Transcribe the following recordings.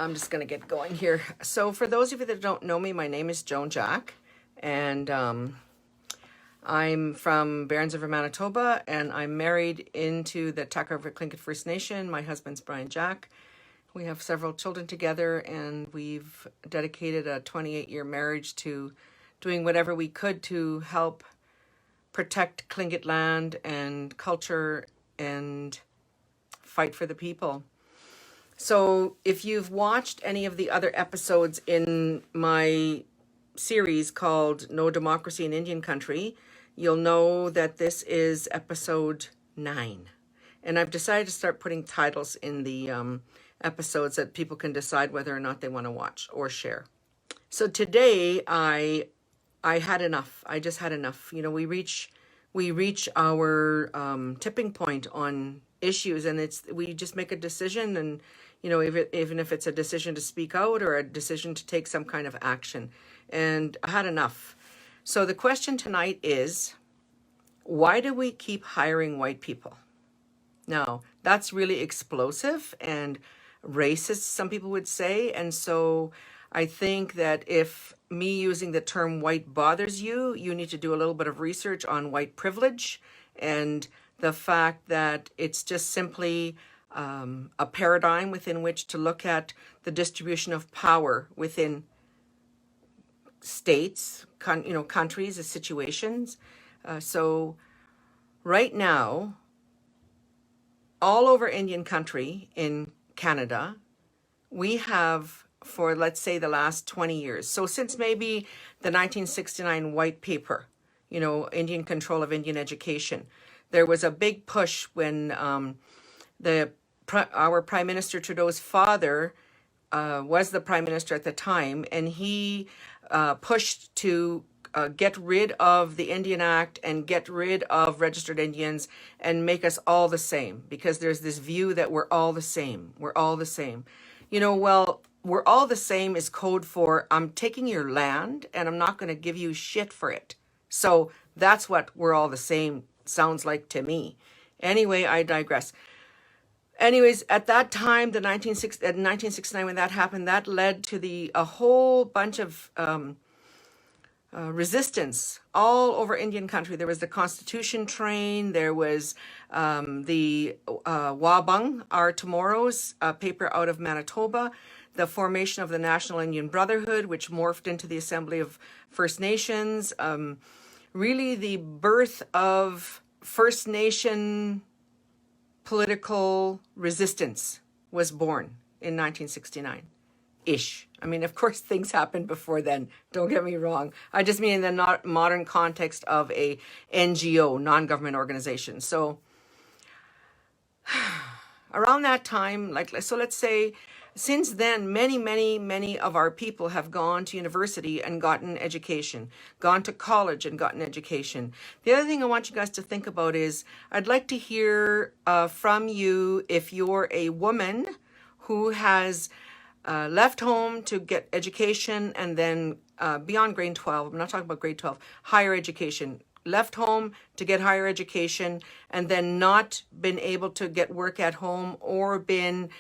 I'm just going to get going here. So for those of you that don't know me, my name is Joan Jack, and I'm from Barons River, Manitoba, and I'm married into the Tack River Tlingit First Nation. My husband's Brian Jack. We have several children together, and we've dedicated a 28-year marriage to doing whatever we could to help protect Tlingit land and culture and fight for the people. So if you've watched any of the other episodes in my series called No Democracy in Indian Country, you'll know that this is episode 9. And I've decided to start putting titles in the episodes that people can decide whether or not they want to watch or share. So today I had enough. I just had enough. You know, we reach our tipping point on issues, and we just make a decision, and you know, even if it's a decision to speak out or a decision to take some kind of action. And I had enough. So the question tonight is, why do we keep hiring white people? Now, that's really explosive and racist, some people would say. And so I think that if me using the term white bothers you, you need to do a little bit of research on white privilege and the fact that it's just simply a paradigm within which to look at the distribution of power within states, countries, situations. So right now, all over Indian country in Canada, we have, for let's say the last 20 years, so since maybe the 1969 white paper, Indian control of Indian education, there was a big push when our Prime Minister Trudeau's father was the Prime Minister at the time, and he pushed to get rid of the Indian Act and get rid of registered Indians and make us all the same, because there's this view that we're all the same. We're all the same. Well, we're all the same is code for I'm taking your land and I'm not going to give you shit for it. So that's what we're all the same sounds like to me. Anyway, I digress. Anyways, at that time, in 1969, when that happened, that led to a whole bunch of resistance all over Indian country. There was the Constitution train. There was the Wabung, Our Tomorrows, paper out of Manitoba. The formation of the National Indian Brotherhood, which morphed into the Assembly of First Nations. Really the birth of First Nation political resistance was born in 1969-ish. I mean, of course, things happened before then. Don't get me wrong. I just mean in the modern context of a NGO, non-government organization. So around that time, so let's say, since then, many of our people have gone to university and gotten education, gone to college and gotten education. The other thing I want you guys to think about is, I'd like to hear from you if you're a woman who has left home to get education and then beyond grade 12, I'm not talking about grade 12, higher education, left home to get higher education and then not been able to get work at home or been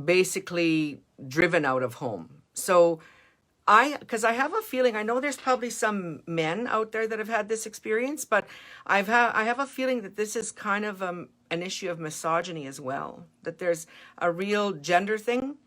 basically driven out of home. So because I have a feeling, I know there's probably some men out there that have had this experience, but I have a feeling that this is kind of an issue of misogyny as well, that there's a real gender thing.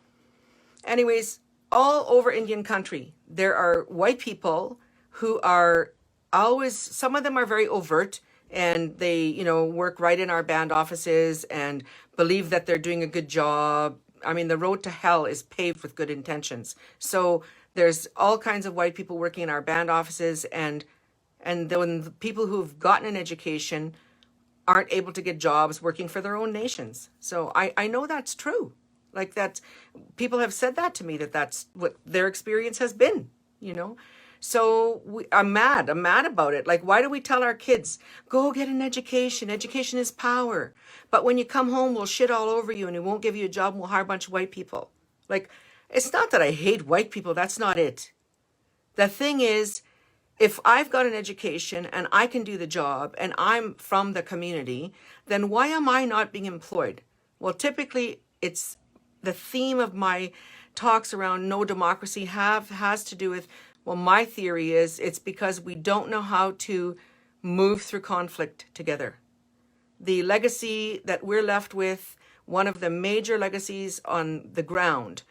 Anyways, all over Indian country, there are white people who are always, some of them are very overt, and they, work right in our band offices and believe that they're doing a good job. I mean, the road to hell is paved with good intentions. So there's all kinds of white people working in our band offices, and then the people who've gotten an education aren't able to get jobs working for their own nations. So I know that's true. Like, that people have said that to me, that's what their experience has been, So I'm mad about it. Like, why do we tell our kids, go get an education? Education is power. But when you come home, we'll shit all over you and we won't give you a job and we'll hire a bunch of white people. Like, it's not that I hate white people. That's not it. The thing is, if I've got an education and I can do the job and I'm from the community, then why am I not being employed? Well, typically it's the theme of my talks around no democracy has to do with, well, my theory is it's because we don't know how to move through conflict together. The legacy that we're left with, one of the major legacies on the ground,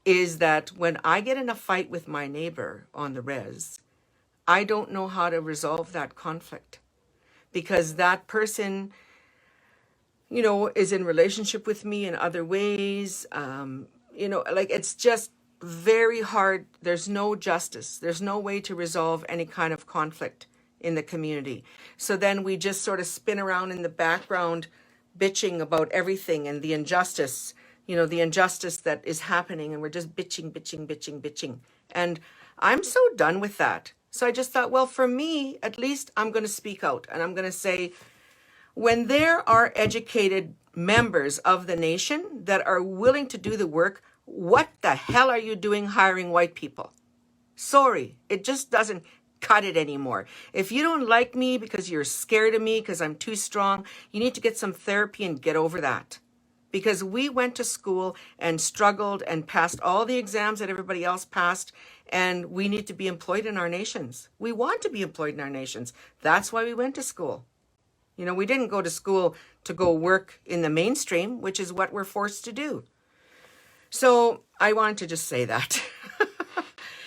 is that when I get in a fight with my neighbor on the res, I don't know how to resolve that conflict because that person, is in relationship with me in other ways. Like it's just very hard. There's no justice. There's no way to resolve any kind of conflict in the community. So then we just sort of spin around in the background, bitching about everything and the injustice, the injustice that is happening. And we're just bitching, bitching, bitching, bitching. And I'm so done with that. So I just thought, well, for me, at least I'm going to speak out and I'm going to say, when there are educated members of the nation that are willing to do the work, what the hell are you doing hiring white people? Sorry, it just doesn't cut it anymore. If you don't like me because you're scared of me because I'm too strong, you need to get some therapy and get over that. Because we went to school and struggled and passed all the exams that everybody else passed, and we need to be employed in our nations. We want to be employed in our nations. That's why we went to school. We didn't go to school to go work in the mainstream, which is what we're forced to do. So I wanted to just say that.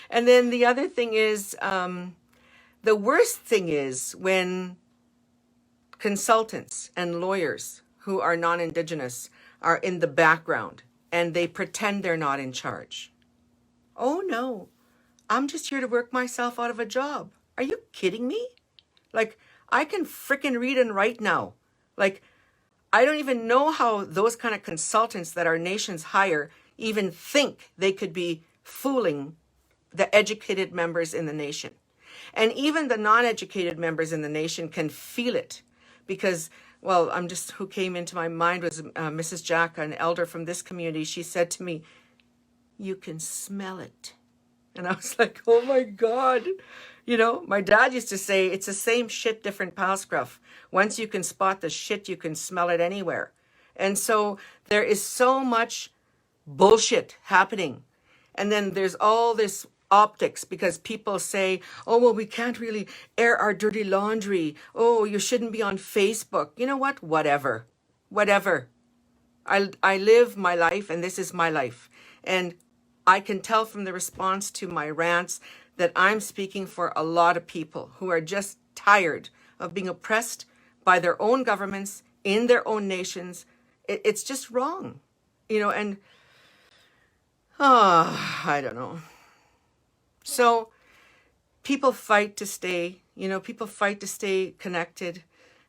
And then the other thing is, the worst thing is when consultants and lawyers who are non-Indigenous are in the background and they pretend they're not in charge. Oh no, I'm just here to work myself out of a job. Are you kidding me? Like, I can frickin' read and write now. Like, I don't even know how those kind of consultants that our nations hire even think they could be fooling the educated members in the nation. And even the non-educated members in the nation can feel it because, well, who came into my mind was Mrs. Jack, an elder from this community. She said to me, "You can smell it." And I was like, oh my God. My dad used to say, it's the same shit, different pal scruff. Once you can spot the shit, you can smell it anywhere. And so there is so much bullshit happening. And then there's all this optics because people say, oh, well, we can't really air our dirty laundry. Oh, you shouldn't be on Facebook. You know what? Whatever. I live my life and this is my life. And I can tell from the response to my rants that I'm speaking for a lot of people who are just tired of being oppressed by their own governments in their own nations. It's just wrong, and I don't know. So people fight to stay, people fight to stay connected.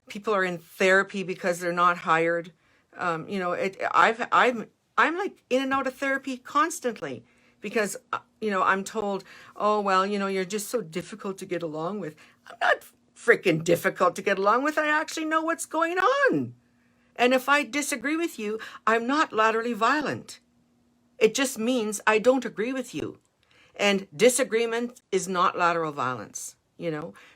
People are in therapy because they're not hired. I'm like in and out of therapy constantly because, I'm told, oh, well, you're just so difficult to get along with. I'm not freaking difficult to get along with. I actually know what's going on. And if I disagree with you, I'm not laterally violent. It just means I don't agree with you. And disagreement is not lateral violence,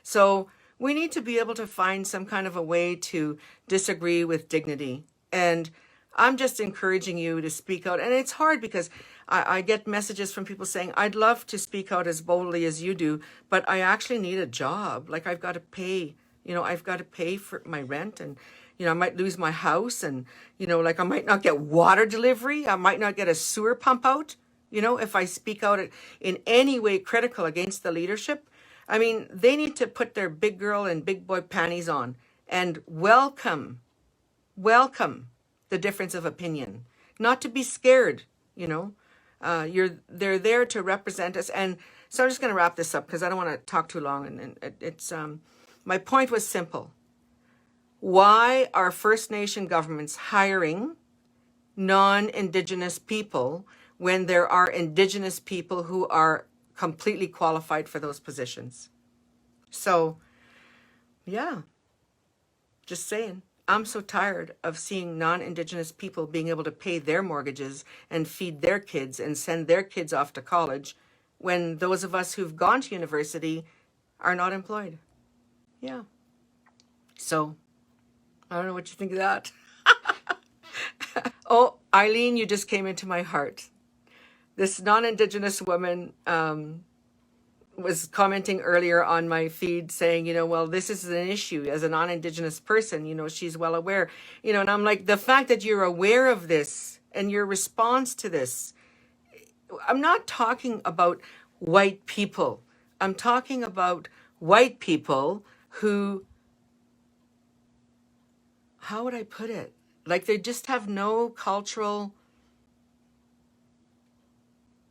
So we need to be able to find some kind of a way to disagree with dignity. And I'm just encouraging you to speak out. And it's hard because I get messages from people saying, I'd love to speak out as boldly as you do, but I actually need a job. Like I've got to pay, I've got to pay for my rent and, I might lose my house and, like I might not get water delivery. I might not get a sewer pump out, if I speak out in any way critical against the leadership. I mean, they need to put their big girl and big boy panties on and welcome the difference of opinion, not to be scared, they're there to represent us. And so I'm just going to wrap this up because I don't want to talk too long. And my point was simple. Why are First Nation governments hiring non-Indigenous people when there are Indigenous people who are completely qualified for those positions? So, yeah, just saying. I'm so tired of seeing non-Indigenous people being able to pay their mortgages and feed their kids and send their kids off to college when those of us who've gone to university are not employed. Yeah. So, I don't know what you think of that. Oh, Eileen, you just came into my heart. This non-Indigenous woman was commenting earlier on my feed saying, well, this is an issue as a non-Indigenous person, she's well aware, and I'm like, the fact that you're aware of this and your response to this, I'm not talking about white people. I'm talking about white people who, how would I put it? Like they just have no cultural,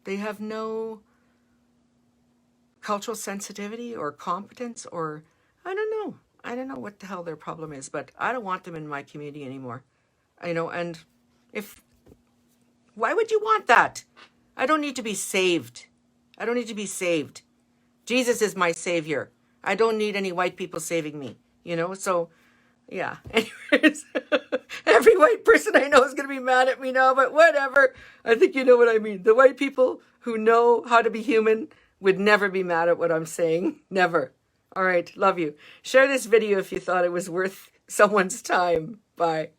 they have no cultural sensitivity or competence, or I don't know. I don't know what the hell their problem is, but I don't want them in my community anymore. And if, why would you want that? I don't need to be saved. I don't need to be saved. Jesus is my savior. I don't need any white people saving me, so yeah. Anyways, every white person I know is going to be mad at me now, but whatever. I think you know what I mean. The white people who know how to be human would never be mad at what I'm saying. Never. All right. Love you. Share this video if you thought it was worth someone's time. Bye.